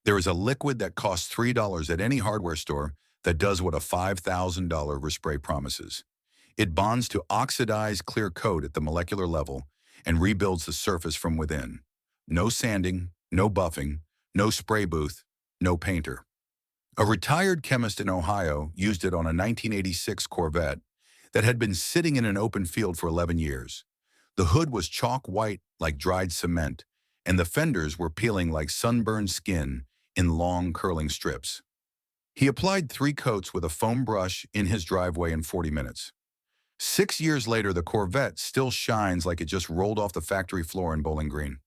There is a liquid that costs $3 at any hardware store that does what a $5,000 respray promises. It bonds to oxidized clear coat at the molecular level and rebuilds the surface from within. No sanding, no buffing, no spray booth, no painter. A retired chemist in Ohio used it on a 1986 Corvette that had been sitting in an open field for 11 years. The hood was chalk white like dried cement, and the fenders were peeling like sunburned skin in long curling strips. He applied 3 coats with a foam brush in his driveway in 40 minutes. 6 years later, the Corvette still shines like it just rolled off the factory floor in Bowling Green.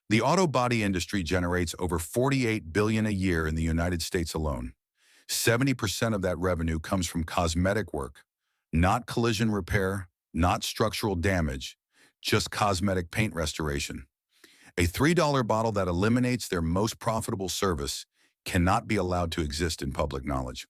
The auto body industry generates over $48 billion a year in the United States alone. 70% of that revenue comes from cosmetic work, not collision repair, not structural damage, just cosmetic paint restoration. A $3 bottle that eliminates their most profitable service cannot be allowed to exist in public knowledge.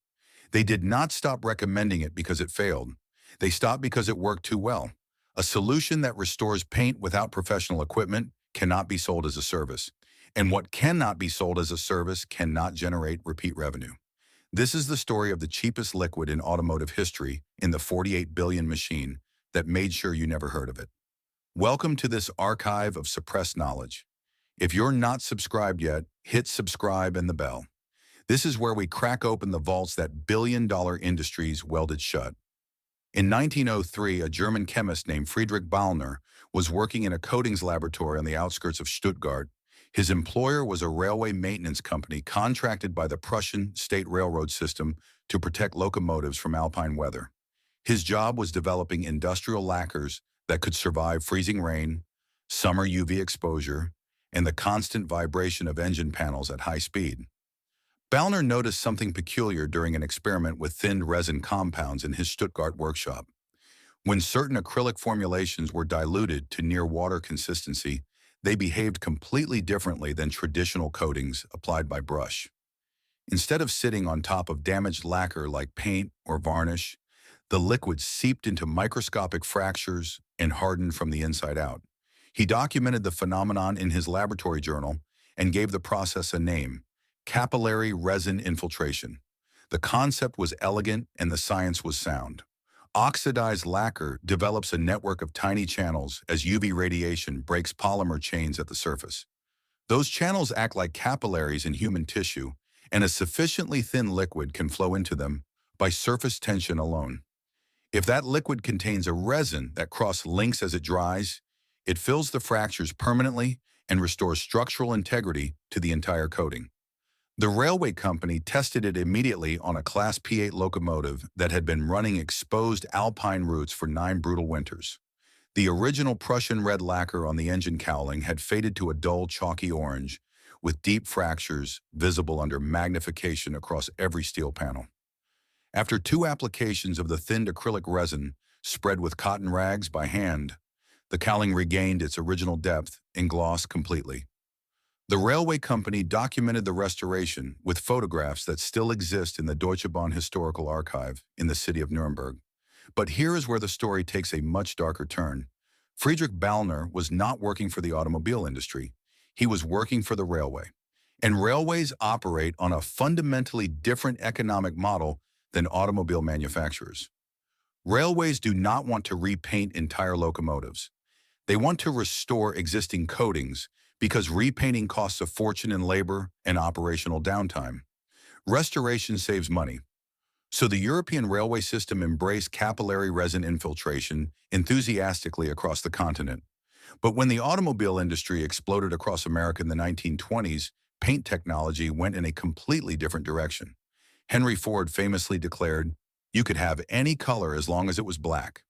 They did not stop recommending it because it failed. They stopped because it worked too well. A solution that restores paint without professional equipment cannot be sold as a service. And what cannot be sold as a service cannot generate repeat revenue. This is the story of the cheapest liquid in automotive history in the 48 billion machine that made sure you never heard of it. Welcome to this archive of suppressed knowledge. If you're not subscribed yet, hit subscribe and the bell. This is where we crack open the vaults that billion-dollar industries welded shut. In 1903, a German chemist named Friedrich Ballner was working in a coatings laboratory on the outskirts of Stuttgart. His employer was a railway maintenance company contracted by the Prussian state railroad system to protect locomotives from alpine weather. His job was developing industrial lacquers that could survive freezing rain, summer UV exposure, and the constant vibration of engine panels at high speed. Ballner noticed something peculiar during an experiment with thinned resin compounds in his Stuttgart workshop. When certain acrylic formulations were diluted to near water consistency, they behaved completely differently than traditional coatings applied by brush. Instead of sitting on top of damaged lacquer like paint or varnish, the liquid seeped into microscopic fractures and hardened from the inside out. He documented the phenomenon in his laboratory journal and gave the process a name: capillary resin infiltration. The concept was elegant and the science was sound. Oxidized lacquer develops a network of tiny channels as UV radiation breaks polymer chains at the surface. Those channels act like capillaries in human tissue, and a sufficiently thin liquid can flow into them by surface tension alone. If that liquid contains a resin that cross-links as it dries, it fills the fractures permanently and restores structural integrity to the entire coating. The railway company tested it immediately on a Class P8 locomotive that had been running exposed alpine routes for 9 brutal winters. The original Prussian red lacquer on the engine cowling had faded to a dull, chalky orange, with deep fractures visible under magnification across every steel panel. After 2 applications of the thinned acrylic resin spread with cotton rags by hand, the cowling regained its original depth and gloss completely. The railway company documented the restoration with photographs that still exist in the Deutsche Bahn Historical Archive in the city of Nuremberg. But here is where the story takes a much darker turn. Friedrich Ballner was not working for the automobile industry. He was working for the railway. And railways operate on a fundamentally different economic model than automobile manufacturers. Railways do not want to repaint entire locomotives. They want to restore existing coatings because repainting costs a fortune in labor and operational downtime. Restoration saves money. So the European railway system embraced capillary resin infiltration enthusiastically across the continent. But when the automobile industry exploded across America in the 1920s, paint technology went in a completely different direction. Henry Ford famously declared, "You could have any color as long as it was black."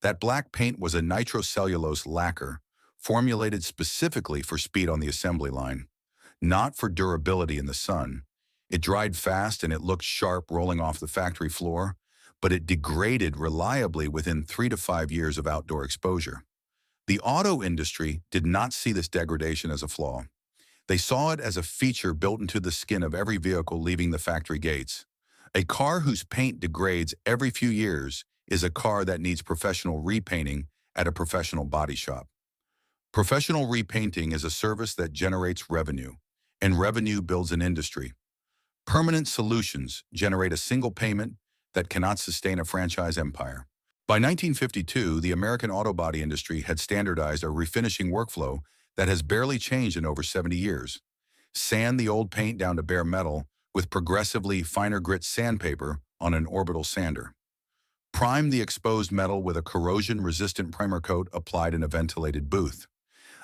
That black paint was a nitrocellulose lacquer formulated specifically for speed on the assembly line, not for durability in the sun. It dried fast and it looked sharp rolling off the factory floor, but it degraded reliably within 3 to 5 years of outdoor exposure. The auto industry did not see this degradation as a flaw. They saw it as a feature built into the skin of every vehicle leaving the factory gates. A car whose paint degrades every few years is a car that needs professional repainting at a professional body shop. Professional repainting is a service that generates revenue, and revenue builds an industry. Permanent solutions generate a single payment that cannot sustain a franchise empire. By 1952, the American auto body industry had standardized a refinishing workflow that has barely changed in over 70 years. Sand the old paint down to bare metal with progressively finer grit sandpaper on an orbital sander. Prime the exposed metal with a corrosion-resistant primer coat applied in a ventilated booth.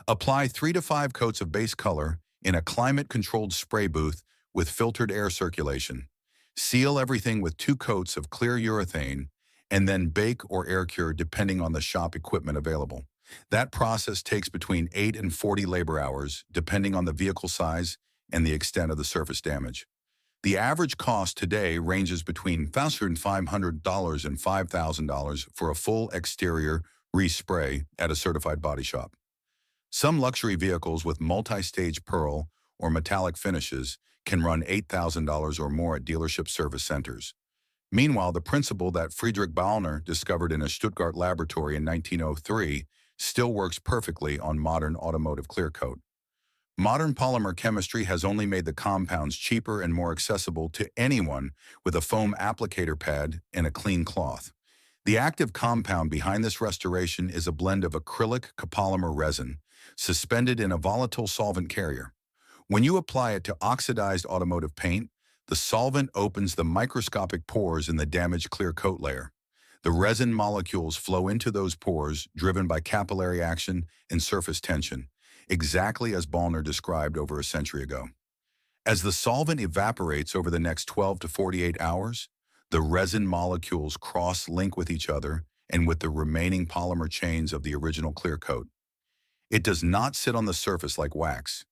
Apply 3 to 5 coats of base color in a climate-controlled spray booth with filtered air circulation. Seal everything with 2 coats of clear urethane and then bake or air cure depending on the shop equipment available. That process takes between 8 and 40 labor hours, depending on the vehicle size and the extent of the surface damage. The average cost today ranges between $1,500 and $5,000 for a full exterior respray at a certified body shop. Some luxury vehicles with multi-stage pearl or metallic finishes can run $8,000 or more at dealership service centers. Meanwhile, the principle that Friedrich Ballner discovered in a Stuttgart laboratory in 1903 still works perfectly on modern automotive clear coat. Modern polymer chemistry has only made the compounds cheaper and more accessible to anyone with a foam applicator pad and a clean cloth. The active compound behind this restoration is a blend of acrylic copolymer resin, suspended in a volatile solvent carrier. When you apply it to oxidized automotive paint, the solvent opens the microscopic pores in the damaged clear coat layer. The resin molecules flow into those pores, driven by capillary action and surface tension, exactly as Ballner described over a century ago. As the solvent evaporates over the next 12 to 48 hours, the resin molecules cross-link with each other and with the remaining polymer chains of the original clear coat. It does not sit on the surface like wax.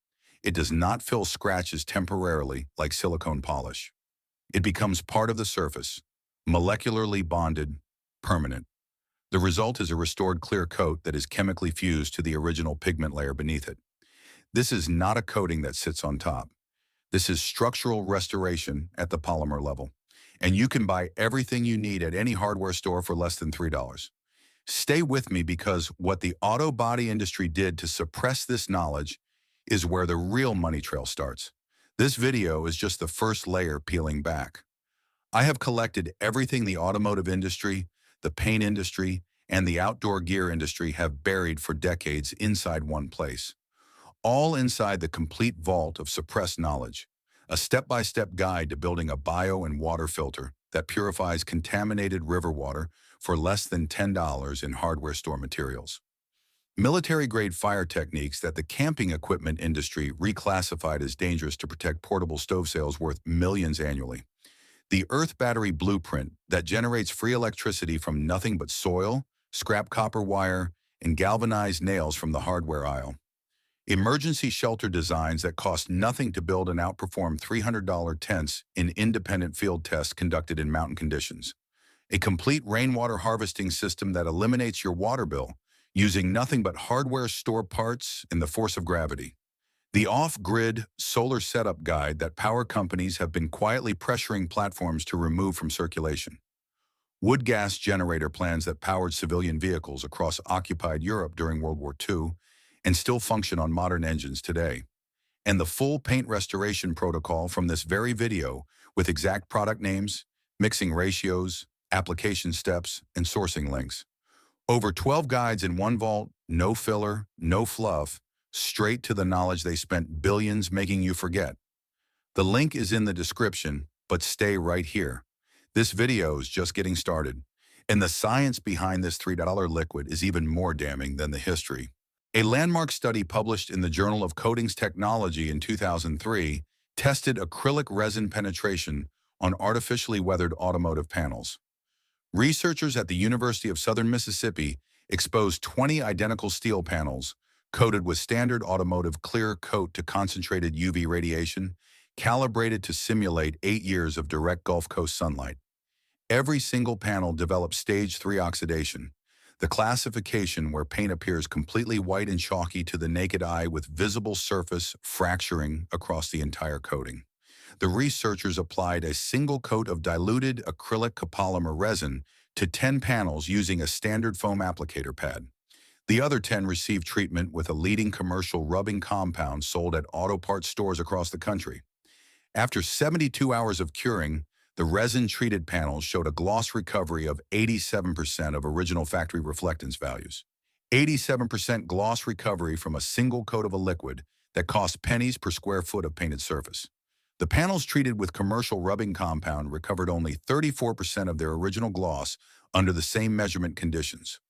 It does not fill scratches temporarily like silicone polish. It becomes part of the surface, molecularly bonded, permanent. The result is a restored clear coat that is chemically fused to the original pigment layer beneath it. This is not a coating that sits on top. This is structural restoration at the polymer level. And you can buy everything you need at any hardware store for less than $3. Stay with me, because what the auto body industry did to suppress this knowledge is where the real money trail starts. This video is just the first layer peeling back. I have collected everything the automotive industry, the paint industry, and the outdoor gear industry have buried for decades inside one place. All inside the complete vault of suppressed knowledge. A step-by-step guide to building a bio and water filter that purifies contaminated river water for less than $10 in hardware store materials. Military-grade fire techniques that the camping equipment industry reclassified as dangerous to protect portable stove sales worth millions annually. The Earth Battery Blueprint that generates free electricity from nothing but soil, scrap copper wire, and galvanized nails from the hardware aisle. Emergency shelter designs that cost nothing to build and outperform $300 tents in independent field tests conducted in mountain conditions. A complete rainwater harvesting system that eliminates your water bill using nothing but hardware store parts and the force of gravity. The off-grid solar setup guide that power companies have been quietly pressuring platforms to remove from circulation. Wood gas generator plants that powered civilian vehicles across occupied Europe during World War II and still function on modern engines today. And the full paint restoration protocol from this very video, with exact product names, mixing ratios, application steps, and sourcing links. Over 12 guides in one vault, no filler, no fluff, straight to the knowledge they spent billions making you forget. The link is in the description, but stay right here. This video is just getting started, and the science behind this $3 liquid is even more damning than the history. A landmark study published in the Journal of Coatings Technology in 2003 tested acrylic resin penetration on artificially weathered automotive panels. Researchers at the University of Southern Mississippi exposed 20 identical steel panels coated with standard automotive clear coat to concentrated UV radiation, calibrated to simulate 8 years of direct Gulf Coast sunlight. Every single panel developed stage 3 oxidation, the classification where paint appears completely white and chalky to the naked eye with visible surface fracturing across the entire coating. The researchers applied a single coat of diluted acrylic copolymer resin to 10 panels using a standard foam applicator pad. The other 10 received treatment with a leading commercial rubbing compound sold at auto parts stores across the country. After 72 hours of curing, the resin-treated panels showed a gloss recovery of 87% of original factory reflectance values. 87% gloss recovery from a single coat of a liquid that cost pennies per square foot of painted surface. The panels treated with commercial rubbing compound recovered only 34% of their original gloss under the same measurement conditions.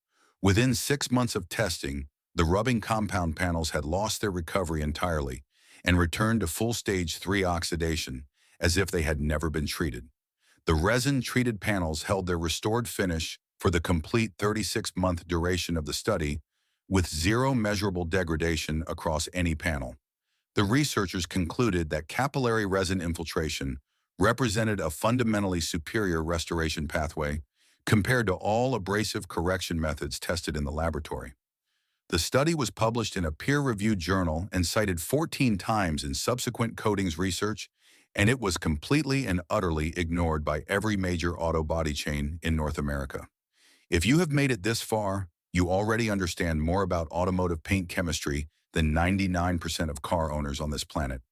Within 6 months of testing, the rubbing compound panels had lost their recovery entirely and returned to full stage 3 oxidation as if they had never been treated. The resin-treated panels held their restored finish for the complete 36-month duration of the study with zero measurable degradation across any panel. The researchers concluded that capillary resin infiltration represented a fundamentally superior restoration pathway compared to all abrasive correction methods tested in the laboratory. The study was published in a peer-reviewed journal and cited 14 times in subsequent coatings research, and it was completely and utterly ignored by every major auto body chain in North America. If you have made it this far, you already understand more about automotive paint chemistry than 99% of car owners on this planet.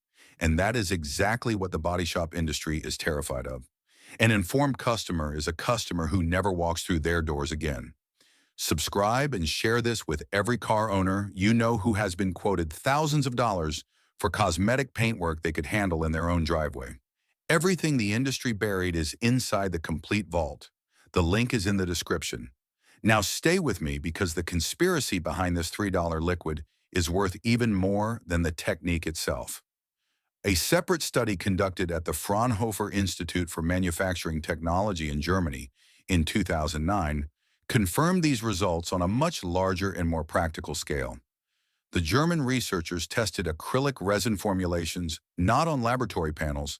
And that is exactly what the body shop industry is terrified of. An informed customer is a customer who never walks through their doors again. Subscribe and share this with every car owner you know who has been quoted thousands of dollars for cosmetic paintwork they could handle in their own driveway. Everything the industry buried is inside the complete vault. The link is in the description. Now stay with me because the conspiracy behind this $3 liquid is worth even more than the technique itself. A separate study conducted at the Fraunhofer Institute for Manufacturing Technology in Germany in 2009 confirmed these results on a much larger and more practical scale. The German researchers tested acrylic resin formulations not on laboratory panels,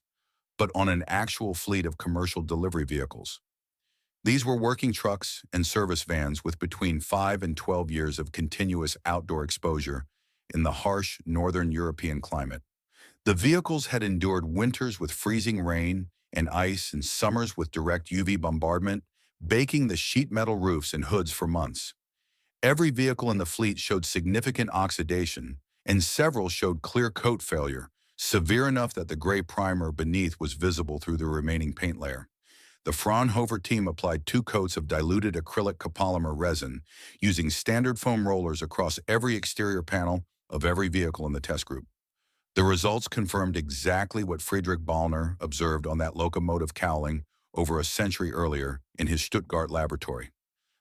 but on an actual fleet of commercial delivery vehicles. These were working trucks and service vans with between 5 and 12 years of continuous outdoor exposure in the harsh northern European climate. The vehicles had endured winters with freezing rain and ice and summers with direct UV bombardment, baking the sheet metal roofs and hoods for months. Every vehicle in the fleet showed significant oxidation, and several showed clear coat failure, severe enough that the gray primer beneath was visible through the remaining paint layer. The Fraunhofer team applied 2 coats of diluted acrylic copolymer resin using standard foam rollers across every exterior panel of every vehicle in the test group. The results confirmed exactly what Friedrich Ballner observed on that locomotive cowling over a century earlier in his Stuttgart laboratory.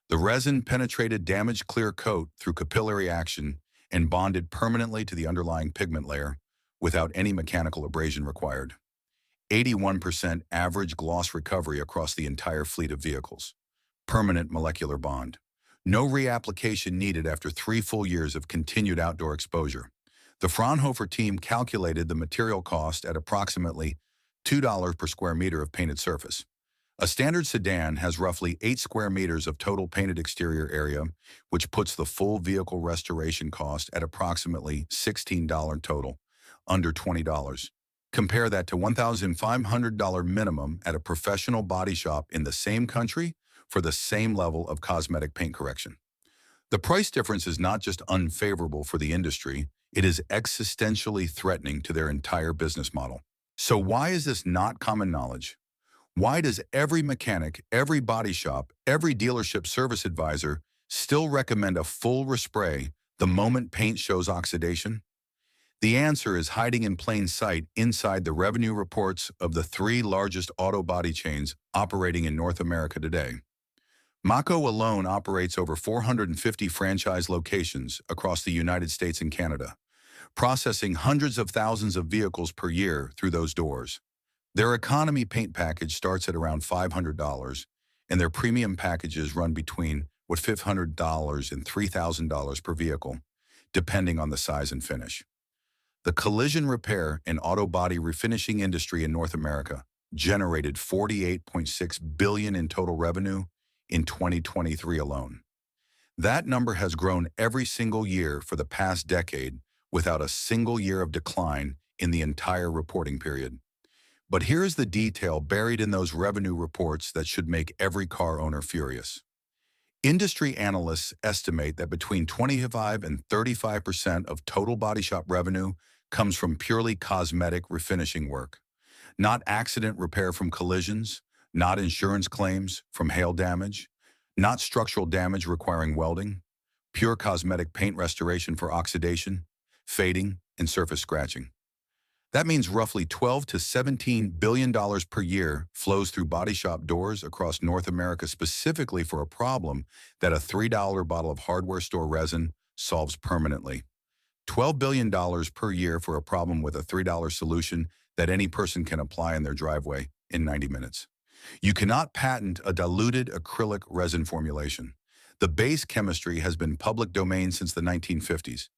The resin penetrated damaged clear coat through capillary action and bonded permanently to the underlying pigment layer without any mechanical abrasion required. 81% average gloss recovery across the entire fleet of vehicles. Permanent molecular bond. No reapplication needed after 3 full years of continued outdoor exposure. The Fraunhofer team calculated the material cost at approximately $2 per square meter of painted surface. A standard sedan has roughly 8 square meters of total painted exterior area, which puts the full vehicle restoration cost at approximately $16 total, under $20. Compare that to $1,500 minimum at a professional body shop in the same country for the same level of cosmetic paint correction. The price difference is not just unfavorable for the industry, it is existentially threatening to their entire business model. So why is this not common knowledge? Why does every mechanic, every body shop, every dealership service advisor still recommend a full respray the moment paint shows oxidation? The answer is hiding in plain sight inside the revenue reports of the 3 largest auto body chains operating in North America today. Mako alone operates over 450 franchise locations across the United States and Canada, processing hundreds of thousands of vehicles per year through those doors. Their economy paint package starts at around $500, and their premium packages run between $500 and $3,000 per vehicle, depending on the size and finish. The collision repair and auto body refinishing industry in North America generated $48.6 billion in total revenue in 2023 alone. That number has grown every single year for the past decade without a single year of decline in the entire reporting period. But here's the detail buried in those revenue reports that should make every car owner furious. Industry analysts estimate that between 25 and 35% of total body shop revenue comes from purely cosmetic refinishing work, not accident repair from collisions, not insurance claims from hail damage, not structural damage requiring welding, pure cosmetic paint restoration for oxidation, fading, and surface scratching. That means roughly $12 to $17 billion per year flows through body shop doors across North America specifically for a problem that a $3 bottle of hardware store resin solves permanently. $12 billion per year for a problem with a $3 solution that any person can apply in their driveway in 90 minutes. You cannot patent a diluted acrylic resin formulation. The base chemistry has been public domain since the 1950s.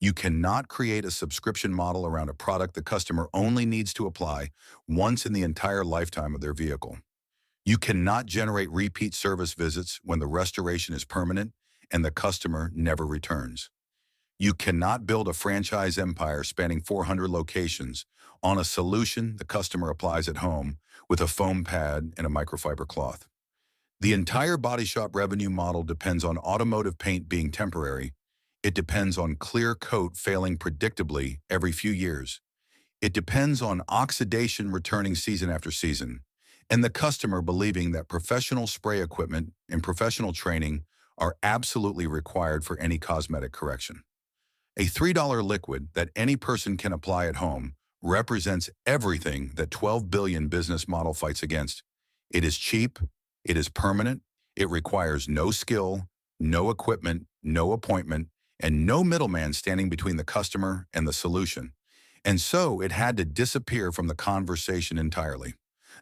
You cannot create a subscription model around a product the customer only needs to apply once in the entire lifetime of their vehicle. You cannot generate repeat service visits when the restoration is permanent and the customer never returns. You cannot build a franchise empire spanning 400 locations on a solution the customer applies at home with a foam pad and a microfiber cloth. The entire body shop revenue model depends on automotive paint being temporary. It depends on clear coat failing predictably every few years. It depends on oxidation returning season after season, and the customer believing that professional spray equipment and professional training are absolutely required for any cosmetic correction. A $3 liquid that any person can apply at home represents everything that 12 billion business model fights against. It is cheap, it is permanent, it requires no skill, no equipment, no appointment, and no middleman standing between the customer and the solution. And so it had to disappear from the conversation entirely.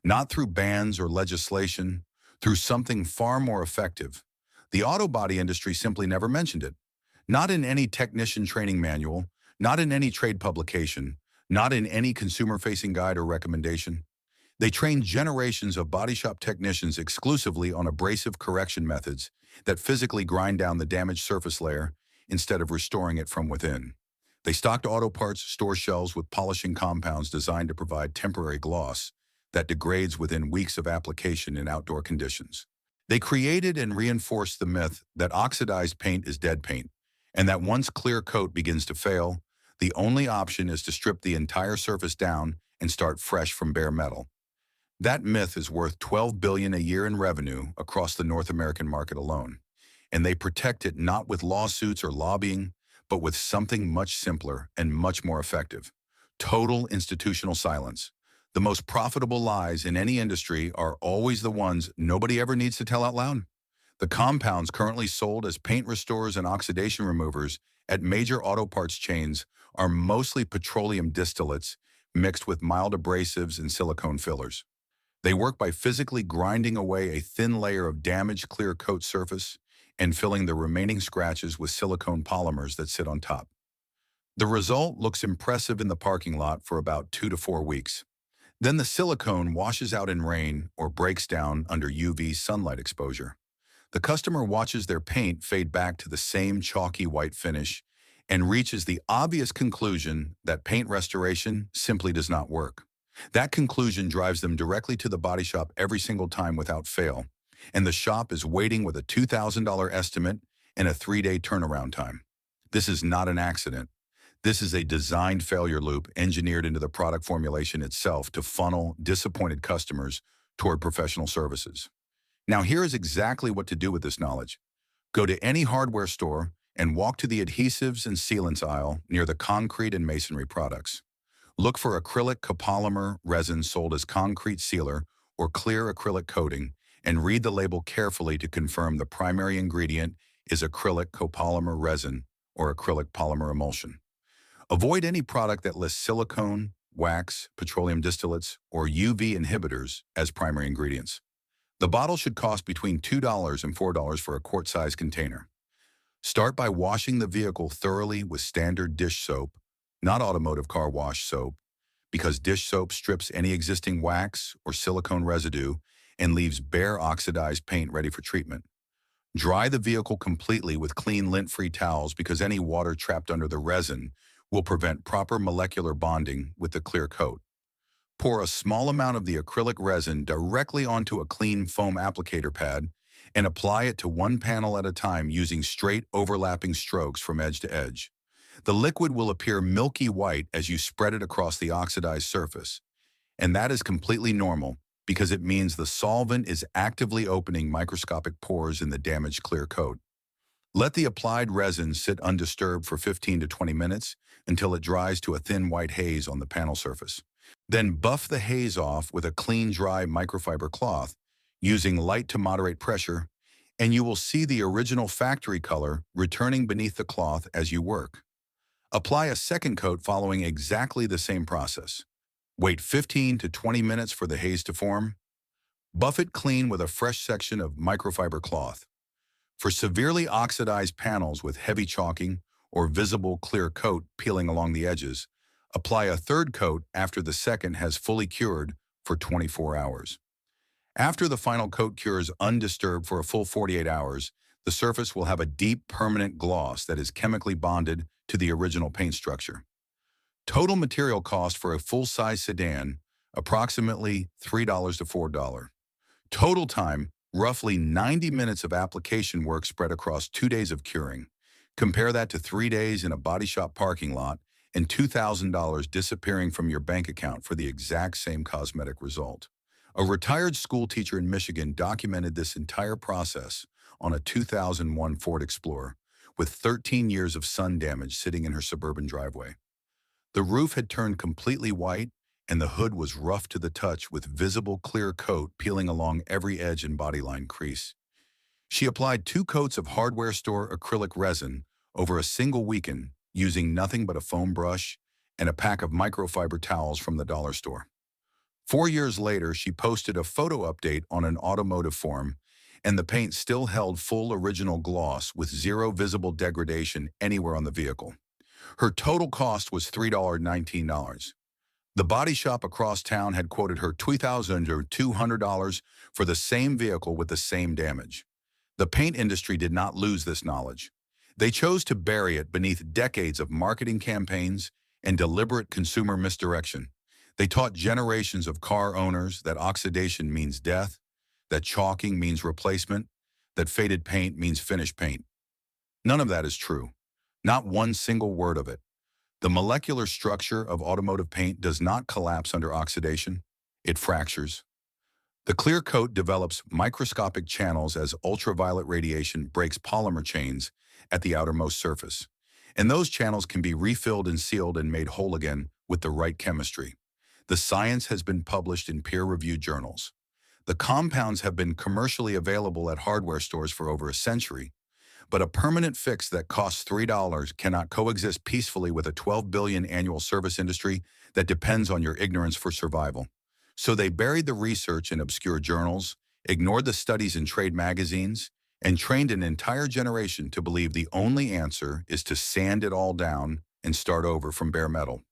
Not through bans or legislation, through something far more effective. The auto body industry simply never mentioned it. Not in any technician training manual, not in any trade publication, not in any consumer-facing guide or recommendation. They trained generations of body shop technicians exclusively on abrasive correction methods that physically grind down the damaged surface layer instead of restoring it from within. They stocked auto parts store shelves with polishing compounds designed to provide temporary gloss that degrades within weeks of application in outdoor conditions. They created and reinforced the myth that oxidized paint is dead paint, and that once clear coat begins to fail, the only option is to strip the entire surface down and start fresh from bare metal. That myth is worth $12 billion a year in revenue across the North American market alone, and they protect it not with lawsuits or lobbying, but with something much simpler and much more effective: total institutional silence. The most profitable lies in any industry are always the ones nobody ever needs to tell out loud. The compounds currently sold as paint restorers and oxidation removers at major auto parts chains are mostly petroleum distillates mixed with mild abrasives and silicone fillers. They work by physically grinding away a thin layer of damaged clear coat surface and filling the remaining scratches with silicone polymers that sit on top. The result looks impressive in the parking lot for about 2 to 4 weeks. Then the silicone washes out in rain or breaks down under UV sunlight exposure. The customer watches their paint fade back to the same chalky white finish and reaches the obvious conclusion that paint restoration simply does not work. That conclusion drives them directly to the body shop every single time without fail, and the shop is waiting with a $2,000 estimate and a 3-day turnaround time. This is not an accident. This is a designed failure loop engineered into the product formulation itself to funnel disappointed customers toward professional services. Now, here is exactly what to do with this knowledge. Go to any hardware store and walk to the adhesives and sealants aisle near the concrete and masonry products. Look for acrylic copolymer resin sold as concrete sealer or clear acrylic coating, and read the label carefully to confirm the primary ingredient is acrylic copolymer resin or acrylic polymer emulsion. Avoid any product that lists silicone, wax, petroleum distillates, or UV inhibitors as primary ingredients. The bottle should cost between $2 and $4 for a quart-sized container. Start by washing the vehicle thoroughly with standard dish soap, not automotive car wash soap, because dish soap strips any existing wax or silicone residue and leaves bare oxidized paint ready for treatment. Dry the vehicle completely with clean lint-free towels because any water trapped under the resin will prevent proper molecular bonding with the clear coat. Pour a small amount of the acrylic resin directly onto a clean foam applicator pad and apply it to one panel at a time using straight overlapping strokes from edge to edge. The liquid will appear milky white as you spread it across the oxidized surface, and that is completely normal because it means the solvent is actively opening microscopic pores in the damaged clear coat. Let the applied resin sit undisturbed for 15 to 20 minutes until it dries to a thin white haze on the panel surface. Then buff the haze off with a clean, dry microfiber cloth using light to moderate pressure, and you will see the original factory color returning beneath the cloth as you work. Apply a second coat following exactly the same process. Wait 15 to 20 minutes for the haze to form. Buff it clean with a fresh section of microfiber cloth. For severely oxidized panels with heavy chalking or visible clear coat peeling along the edges, apply a third coat after the second has fully cured for 24 hours. After the final coat cures undisturbed for a full 48 hours, the surface will have a deep permanent gloss that is chemically bonded to the original paint structure. Total material cost for a full-size sedan, approximately $3 to $4. Total time, roughly 90 minutes of application work spread across 2 days of curing. Compare that to 3 days in a body shop parking lot and $2,000 disappearing from your bank account for the exact same cosmetic result. A retired school teacher in Michigan documented this entire process on a 2001 Ford Explorer with 13 years of sun damage sitting in her suburban driveway. The roof had turned completely white, and the hood was rough to the touch with visible clear coat peeling along every edge and bodyline crease. She applied 2 coats of hardware store acrylic resin over a single weekend using nothing but a foam brush and a pack of microfiber towels from the dollar store. 4 years later, she posted a photo update on an automotive forum, and the paint still held full original gloss with zero visible degradation anywhere on the vehicle. Her total cost was $319. The body shop across town had quoted her $2,200 for the same vehicle with the same damage. The paint industry did not lose this knowledge. They chose to bury it beneath decades of marketing campaigns and deliberate consumer misdirection. They taught generations of car owners that oxidation means death, that chalking means replacement, that faded paint means finished paint. None of that is true. Not one single word of it. The molecular structure of automotive paint does not collapse under oxidation. It fractures. The clear coat develops microscopic channels as ultraviolet radiation breaks polymer chains at the outermost surface. And those channels can be refilled and sealed and made whole again with the right chemistry. The science has been published in peer-reviewed journals. The compounds have been commercially available at hardware stores for over a century, but a permanent fix that costs $3 cannot coexist peacefully with a $12 billion annual service industry that depends on your ignorance for survival. So they buried the research in obscure journals, ignored the studies in trade magazines, and trained an entire generation to believe the only answer is to sand it all down and start over from bare metal.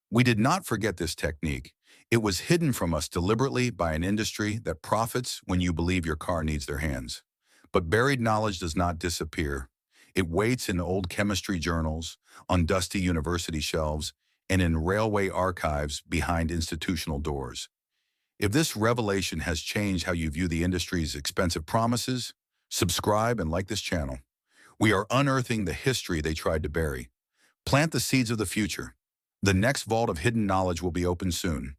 We did not forget this technique. It was hidden from us deliberately by an industry that profits when you believe your car needs their hands. But buried knowledge does not disappear. It waits in old chemistry journals, on dusty university shelves, and in railway archives behind institutional doors. If this revelation has changed how you view the industry's expensive promises, subscribe and like this channel. We are unearthing the history they tried to bury. Plant the seeds of the future. The next vault of hidden knowledge will be open soon.